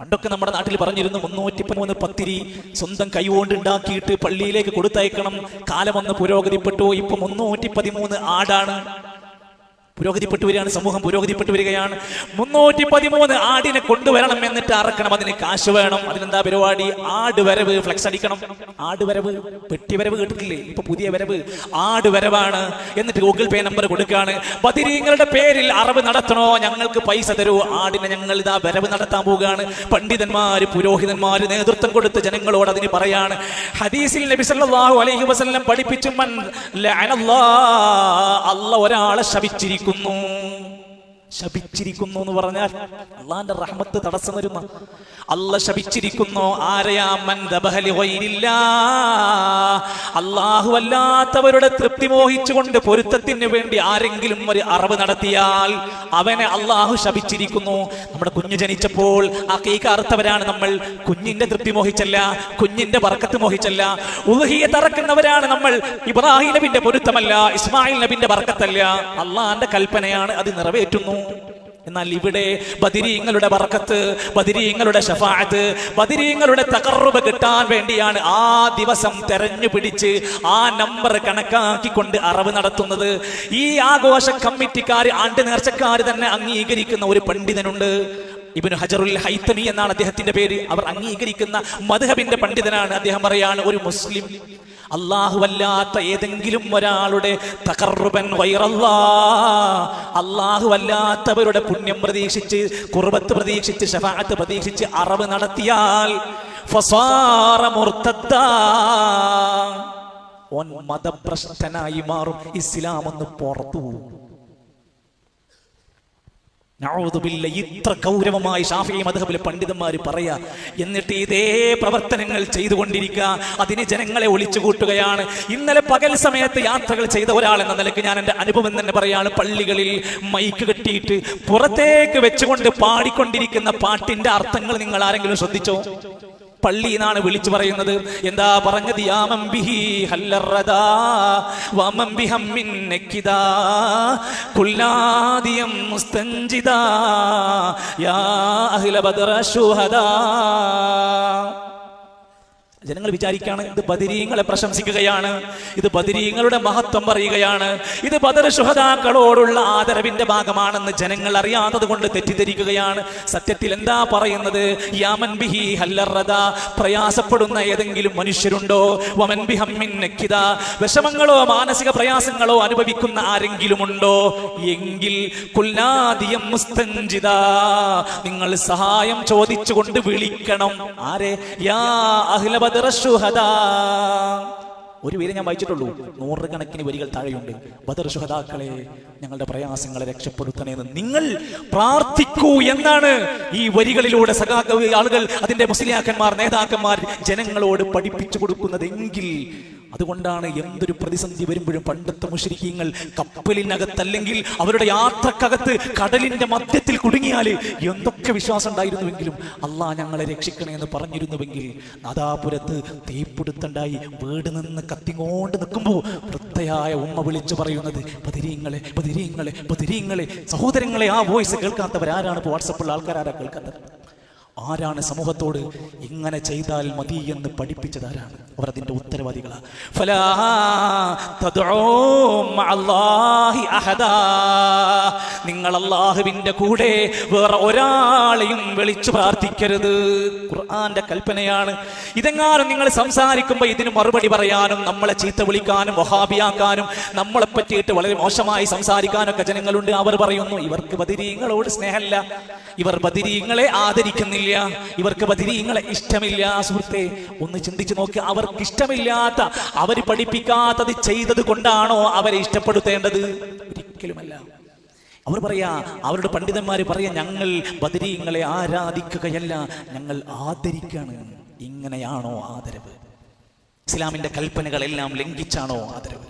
പണ്ടൊക്കെ നമ്മുടെ നാട്ടിൽ പറഞ്ഞിരുന്നു 313 പത്തിരി സ്വന്തം കൈകൊണ്ട് ഉണ്ടാക്കിയിട്ട് പള്ളിയിലേക്ക് കൊടുത്തയക്കണം. കാലം ഒന്ന് പുരോഗതിപ്പെട്ടു. ഇപ്പൊ 313 ആടാണ്. പുരോഗതിപ്പെട്ടു വരികയാണ്, സമൂഹം പുരോഗതിപ്പെട്ടു വരികയാണ്. 313 ആടിനെ കൊണ്ടുവരണം, എന്നിട്ട് അറക്കണം. അതിന് കാശ് വേണം. അതിനെന്താ പരിപാടി? ആട് വരവ് ഫ്ലെക്സ് അടിക്കണം. ആട് വരവ്, പെട്ടി വരവ് കേട്ടിട്ടില്ലേ? ഇപ്പൊ പുതിയ വരവ് ആട് വരവാണ്. എന്നിട്ട് ഗൂഗിൾ പേ നമ്പർ കൊടുക്കാണ്. ബദരീങ്ങളുടെ പേരിൽ അറവ് നടത്തണോ? ഞങ്ങൾക്ക് പൈസ തരൂ. ആടിനെ ഞങ്ങൾ ഇതാ വരവ് നടത്താൻ പോവുകയാണ്. പണ്ഡിതന്മാര്, പുരോഹിതന്മാര് നേതൃത്വം കൊടുത്ത് ജനങ്ങളോട് അതിന് പറയാണ്. ഹദീസിൽ നബി സല്ലല്ലാഹു അലൈഹി വസല്ലം പഠിപ്പിച്ചു, മൻ ലഅനല്ലാഹ്, അല്ലാഹ് ഒരാളെ ശപിച്ചിരിക്കുന്നു. ശപിച്ചിരിക്കുന്നു എന്ന് പറഞ്ഞാൽ അള്ളാന്റെ റഹ്മത്ത് തടസ്സം വരുന്ന, അല്ല ശപിച്ചിരിക്കുന്നു. ആരെയാ? മൻ ദബഹ ലിഗൈരില്ലാഹ്, അല്ലാഹു അല്ലാത്തവരുടെ തൃപ്തി മോഹിച്ചുകൊണ്ട് പൊരുത്തത്തിന് വേണ്ടി ആരെങ്കിലും ഒരു അറവ് നടത്തിയാൽ അവനെ അള്ളാഹു ശപിച്ചിരിക്കുന്നു. നമ്മുടെ കുഞ്ഞ് ജനിച്ചപ്പോൾ അഖീഖ അറുത്തവരാണ് നമ്മൾ. കുഞ്ഞിന്റെ തൃപ്തി മോഹിച്ചല്ല, കുഞ്ഞിന്റെ ബർക്കത്ത് മോഹിച്ചല്ല. ഉദ്ഹിയ്യത്ത് അറക്കുന്നവരാണ് നമ്മൾ. ഇബ്രാഹിം നബിന്റെ പൊരുത്തമല്ല, ഇസ്മായിൽ നബിന്റെ ബർക്കത്തല്ല. അള്ളാന്റെ കൽപ്പനയാണ്, അത് നിറവേറ്റുന്നു. എന്നാൽ ഇവിടെ ബദരീങ്ങളുടെ ബർക്കത്ത്, ബദരീങ്ങളുടെ ശഫാഅത്ത്, ബദരീങ്ങളുടെ തഖർറുബ് കിട്ടാൻ വേണ്ടിയാണ് ആ ദിവസം തെരഞ്ഞു പിടിച്ച് ആ നമ്പർ കണക്കാക്കിക്കൊണ്ട് അറവ് നടത്തുന്നത്. ഈ ആഘോഷ കമ്മിറ്റിക്കാർ, ആണ്ട് നേർച്ചക്കാർ തന്നെ അംഗീകരിക്കുന്ന ഒരു പണ്ഡിതനുണ്ട്. ഇബ്നു ഹജറുൽ ഹൈതമി എന്നാണ് അദ്ദേഹത്തിന്റെ പേര്. അവർ അംഗീകരിക്കുന്ന മദ്ഹബിന്റെ പണ്ഡിതനാണ്. അദ്ദേഹം പറയാണ്, ഒരു മുസ്ലിം അല്ലാഹുവല്ലാത്ത ഏതെങ്കിലും ഒരാളുടെ തഖർറുബൻ ഗൈറല്ലാഹ്, അല്ലാഹുവല്ലാത്തവരുടെ പുണ്യം പ്രതീക്ഷിച്ച്, ഖുർബത്ത് പ്രതീക്ഷിച്ച്, ശഫാഅത്ത് പ്രതീക്ഷിച്ച് അറവ് നടത്തിയാൽ ഫസാറ മുർത്തദ്ദാ, ഓൻ മതഭ്രഷ്ടനായി മാറും. ഇസ്ലാം ഒന്ന് പുറത്തു പോകും. ഇത്ര ഗൗരവമായി ഷാഫിഈ മദ്ഹബിലെ പണ്ഡിതന്മാർ പറയാ. എന്നിട്ട് ഇതേ പ്രവർത്തനങ്ങൾ ചെയ്തുകൊണ്ടിരിക്കുക. അതിന് ജനങ്ങളെ ഒളിച്ചുകൂട്ടുകയാണ്. ഇന്നലെ പകൽ സമയത്ത് യാത്രകൾ ചെയ്ത ഒരാൾ എന്ന നിലയ്ക്ക് ഞാൻ എൻ്റെ അനുഭവം തന്നെ പറയാണ്. പള്ളികളിൽ മൈക്ക് കെട്ടിയിട്ട് പുറത്തേക്ക് വെച്ചുകൊണ്ട് പാടിക്കൊണ്ടിരിക്കുന്ന പാട്ടിന്റെ അർത്ഥങ്ങൾ നിങ്ങൾ ആരെങ്കിലും ശ്രദ്ധിച്ചോ? പള്ളിന്നാണ് വിളിച്ചു പറയുന്നത്. എന്താ പറഞ്ഞത്? യാമൻ ബിഹി ഹല്ലറദാ വമൻ ബിഹമ്മിൻ നക്കിദാ കുല്ലാദിയം മുസ്തൻജിദാ യാ അഹ്ല ബദറ ശുഹദാ. ജനങ്ങൾ വിചാരിക്കുകയാണ് ഇത് ബദരീങ്ങളെ പ്രശംസിക്കുകയാണ്, ഇത് ബദരീങ്ങളുടെ മഹത്വം പറയുകയാണ്, ഇത് ബദർ ശുഹദാക്കളോടുള്ള ആദരവിന്റെ ഭാഗമാണെന്ന് ജനങ്ങൾ അറിയാത്തത് കൊണ്ട് തെറ്റിദ്ധരിക്കുകയാണ്. സത്യത്തിൽ എന്താ പറയുന്നത്? യാമൻ ബിഹി ഹല്ലറദാ, പ്രയാസപ്പെടുന്ന ഏതെങ്കിലും മനുഷ്യരുണ്ടോ? വമൻ ബിഹമ്മിൻ നക്കിദാ, വിഷമങ്ങളോ മാനസിക പ്രയാസങ്ങളോ അനുഭവിക്കുന്ന ആരെങ്കിലും ഉണ്ടോ? എങ്കിൽ കുല്ലാദിയം മുസ്തൻജിദാ, നിങ്ങൾ സഹായം ചോദിച്ചുകൊണ്ട് വിളിക്കണം. ആരെ? യാ അഹ്ല ഒരു പേര് ഞാൻ വായിച്ചിട്ടുള്ളൂ, 100 കണക്കിന് വരികൾ താഴെയുണ്ട്. ബദർ ശുഹദാക്കളെ, ഞങ്ങളുടെ പ്രയാസങ്ങളെ രക്ഷപ്പെടുത്തണേന്ന് നിങ്ങൾ പ്രാർത്ഥിക്കൂ എന്നാണ് ഈ വരികളിലൂടെ ആളുകൾ, അതിന്റെ മുസ്ലിയാക്കന്മാർ, നേതാക്കന്മാർ ജനങ്ങളോട് പഠിപ്പിച്ചു കൊടുക്കുന്നതെങ്കിൽ. അതുകൊണ്ടാണ് എന്തൊരു പ്രതിസന്ധി വരുമ്പോഴും പണ്ടത്തെ മുശ്രിക്കീങ്ങൾ കപ്പലിനകത്തല്ലെങ്കിൽ അവരുടെ യാത്രക്കകത്ത് കടലിന്റെ മധ്യത്തിൽ കുടുങ്ങിയാല് എന്തൊക്കെ വിശ്വാസം ഉണ്ടായിരുന്നുവെങ്കിലും അള്ളാഹ് ഞങ്ങളെ രക്ഷിക്കണേ എന്ന് പറഞ്ഞിരുന്നുവെങ്കിൽ, നാദാപുരത്ത് തീപിടുത്തുണ്ടായി വീട് നിന്ന് കത്തിങ്ങോണ്ട് നിൽക്കുമ്പോൾ വൃദ്ധയായ ഉമ്മ വിളിച്ചു പറയുന്നത്, ബദരീങ്ങളെ ബദരീങ്ങളെ ബദരീങ്ങളെ. സഹോദരങ്ങളെ, ആ വോയിസ് കേൾക്കാത്തവരാരാണ്? ഇപ്പോൾ വാട്സപ്പുള്ള ആൾക്കാരാരാ കേൾക്കാത്തത്? ആരാണ് സമൂഹത്തോട് ഇങ്ങനെ ചെയ്താൽ മതി എന്ന് പഠിപ്പിച്ചത്? ആരാണ്? അവർ അതിന്റെ ഉത്തരവാദികളാണ്. ഫലാ തദ്ഉ മഅല്ലാഹി അഹദാ, നിങ്ങൾ അല്ലാഹുവിന്റെ കൂടെ വേറെ ഒരാളെയും വിളിച്ചു പ്രാർത്ഥിക്കരുത്. ഖുർആന്റെ കൽപ്പനയാണ്. ഇതെങ്ങാനും നിങ്ങൾ സംസാരിക്കുമ്പോൾ ഇതിന് മറുപടി പറയാനും നമ്മളെ ചീത്ത വിളിക്കാനും വഹാബിയാക്കാനും നമ്മളെ പറ്റിയിട്ട് വളരെ മോശമായി സംസാരിക്കാനൊക്കെ ജനങ്ങളുണ്ട്. അവർ പറയുന്നു, ഇവർക്ക് ബദരീങ്ങളോട് സ്നേഹമില്ല, ഇവർ ബദരീങ്ങളെ ആദരിക്കുന്നില്ല, ഇവർക്ക് ബദരീങ്ങളെ ഇഷ്ടമില്ല. സുഹൃത്തെ, ഒന്ന് ചിന്തിച്ചു നോക്ക്. അവർക്ക് ഇഷ്ടമില്ലാത്ത, അവർ പഠിപ്പിക്കാത്തത് ചെയ്തത് കൊണ്ടാണോ അവരെ ഇഷ്ടപ്പെടുത്തേണ്ടത്? ഒരിക്കലുമല്ല. അവർ പറയാ, അവരുടെ പണ്ഡിതന്മാര് പറയാ, ഞങ്ങൾ ബദരീങ്ങളെ ആരാധിക്കുകയല്ല, ഞങ്ങൾ ആദരിക്കാണ്. ഇങ്ങനെയാണോ ആദരവ്? ഇസ്ലാമിന്റെ കൽപ്പനകളെല്ലാം ലംഘിച്ചാണോ ആദരവ്?